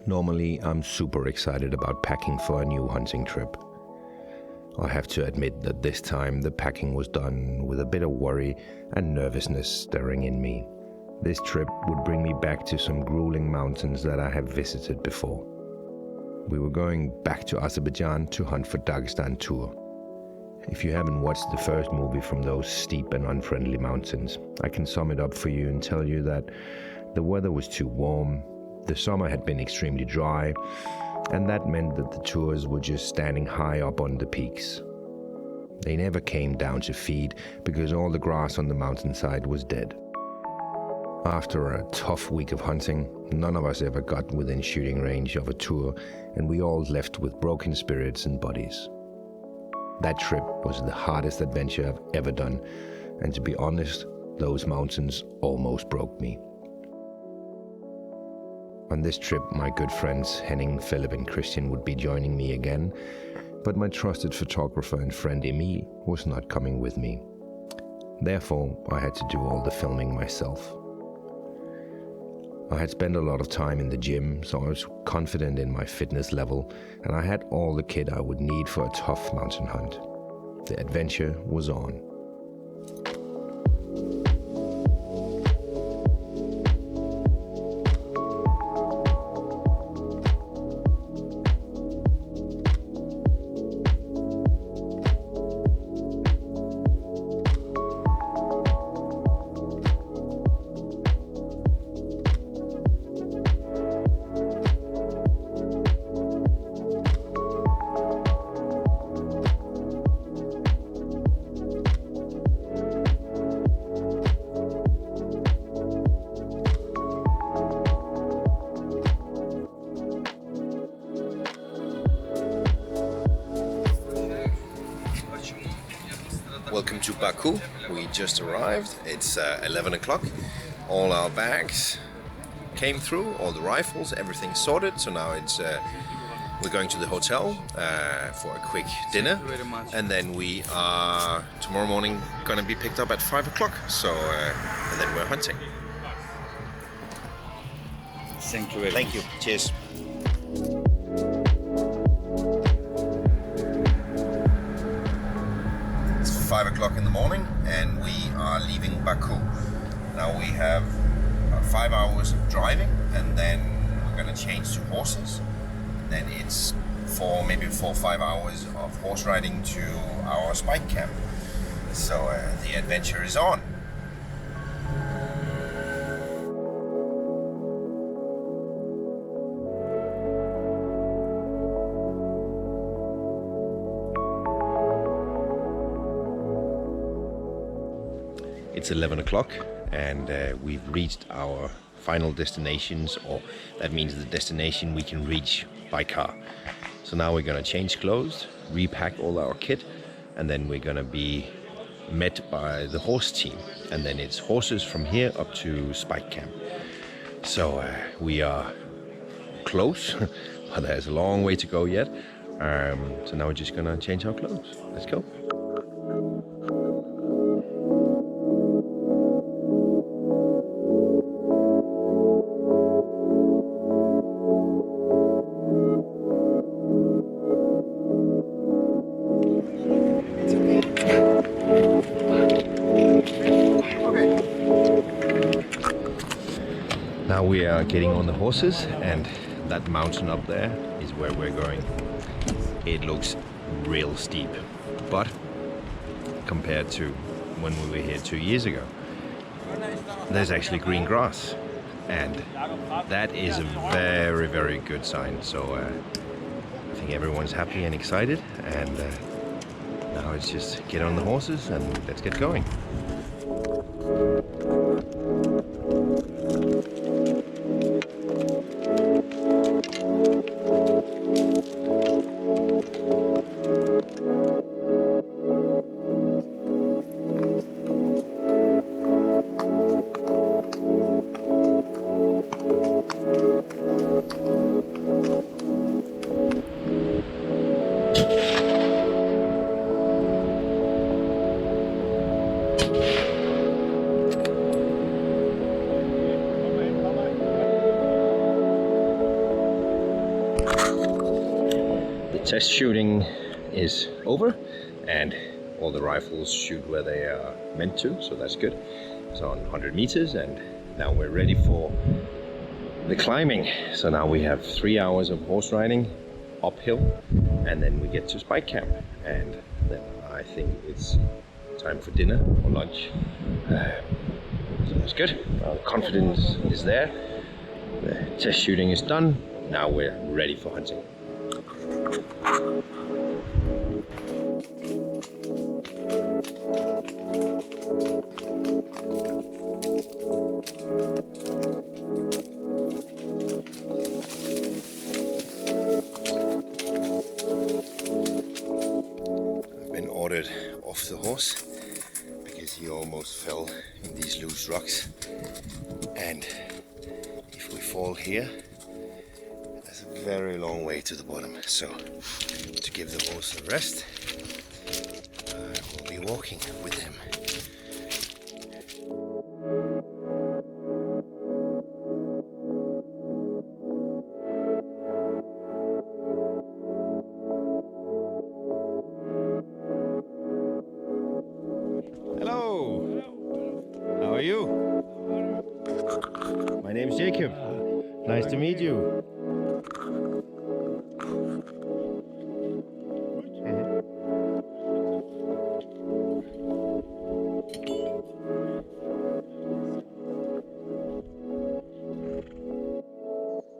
Normally, I'm super excited about packing for a new hunting trip. I have to admit that this time the packing was done with a bit of worry and nervousness stirring in me. This trip would bring me back to some grueling mountains that I have visited before. We were going back to Azerbaijan to hunt for Dagestan tur. If you haven't watched the first movie from those steep and unfriendly mountains, I can sum it up for you and tell you that the weather was too warm, the summer had been extremely dry, and that meant that the tours were just standing high up on the peaks. They never came down to feed because all the grass on the mountainside was dead. After a tough week of hunting, none of us ever got within shooting range of a tour, and we all left with broken spirits and bodies. That trip was the hardest adventure I've ever done, and to be honest, those mountains almost broke me. On this trip, my good friends Henning, Philip and Christian would be joining me again, but my trusted photographer and friend Emil was not coming with me. Therefore, I had to do all the filming myself. I had spent a lot of time in the gym, so I was confident in my fitness level, and I had all the kit I would need for a tough mountain hunt. The adventure was on. Welcome to Baku. We just arrived. It's 11 o'clock. All our bags came through, all the rifles, everything's sorted. So now we're going to the hotel for a quick dinner, and then we are tomorrow morning going to be picked up at 5 o'clock. So and then we're hunting. Thank you very much. Thank you. Cheers. It's 5 o'clock in the morning and we are leaving Baku. Now we have about 5 hours of driving, and then we're going to change to horses. Then it's maybe 4 or 5 hours of horse riding to our spike camp. So the adventure is on. It's 11 o'clock and we've reached our final destinations, or that means the destination we can reach by car. So now we're gonna change clothes, repack all our kit, and then we're gonna be met by the horse team. And then it's horses from here up to spike camp. So we are close, but there's a long way to go yet. So now we're just gonna change our clothes. Let's go. Now we are getting on the horses, and that mountain up there is where we're going. It looks real steep, but compared to when we were here 2 years ago, there's actually green grass, and that is a very, very good sign. So I think everyone's happy and excited, and now it's just get on the horses and let's get going. test shooting is over and all the rifles shoot where they are meant to, so that's good. It's on 100 meters and now we're ready for the climbing. So now we have 3 hours of horse riding uphill and then we get to spike camp, and then I think it's time for dinner or lunch. So that's good. Now the confidence is there. The test shooting is done. Now we're ready for hunting. I've been ordered off the horse because he almost fell in these loose rocks, and if we fall here, there's a very long way to the bottom. So to give the horse a rest, I will be walking with him. Hello! How are you? My name is Jacob. Nice to meet you.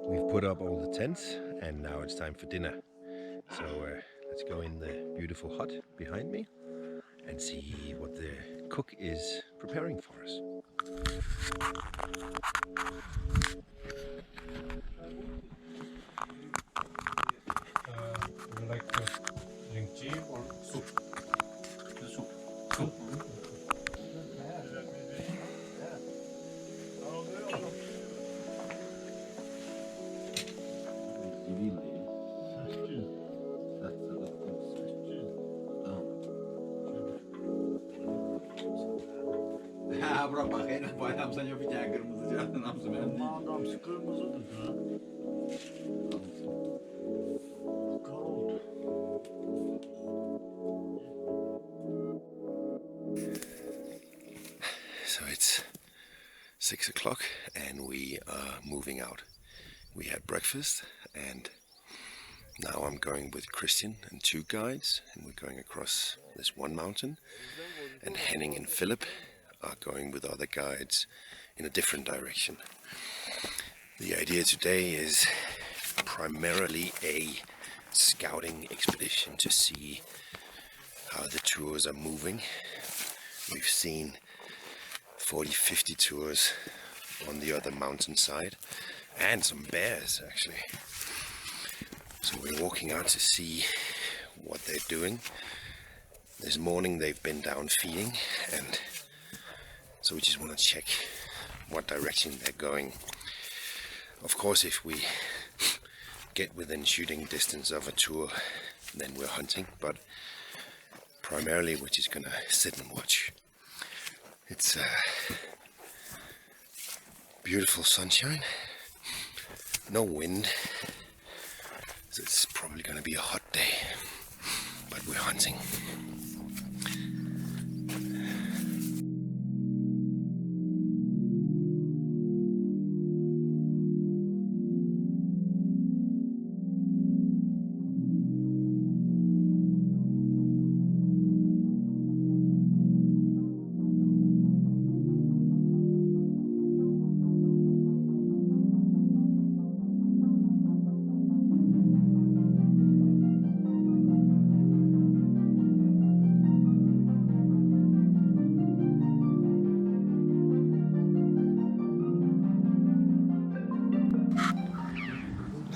We've put up all the tents and now it's time for dinner. So let's go in the beautiful hut behind me and see what the cook is preparing for us. Would you like to drink tea or soup? Soup. Soup. Bırak bakayım, bayram sen yapacaksın kırmızı canın hamsi benim. Adamsı kırmızıdır ha. Gold. So it's 6 o'clock and we are moving out. We had breakfast and now I'm going with Christian and 2 guides, and we're going across this one mountain, and Henning and Philip are going with other guides in a different direction. The idea today is primarily a scouting expedition to see how the tours are moving. We've seen 40-50 tours on the other mountainside and some bears actually. So we're walking out to see what they're doing. This morning they've been down feeding, and so we just want to check what direction they're going. Of course, if we get within shooting distance of a tour, then we're hunting, but primarily we're just gonna sit and watch. It's beautiful sunshine, no wind, so it's probably gonna be a hot day, but we're hunting.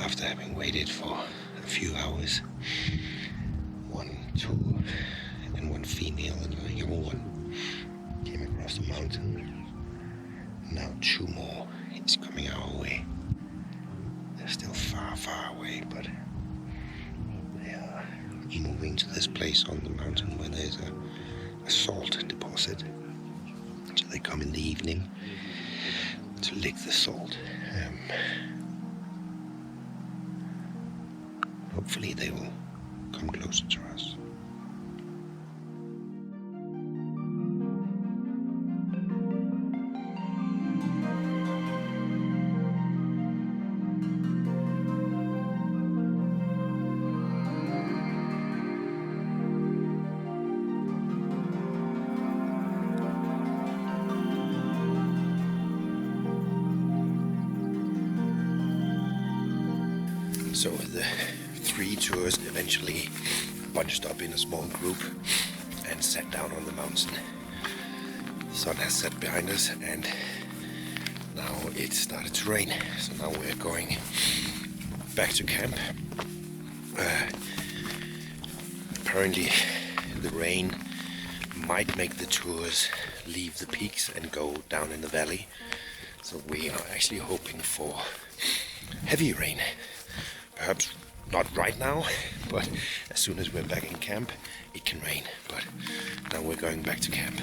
After having waited for a few hours, 1, 2, and 1 female and a young one came across the mountain. Now 2 more is coming our way. They're still far, far away, but they are moving to this place on the mountain where there's a salt deposit. So they come in the evening to lick the salt. Hopefully they will come closer to us. So the 3 tours eventually bunched up in a small group and sat down on the mountain. The sun has set behind us and now it started to rain. So now we're going back to camp. Apparently the rain might make the tours leave the peaks and go down in the valley. So we are actually hoping for heavy rain. Perhaps not right now, but as soon as we're back in camp, it can rain. But now we're going back to camp.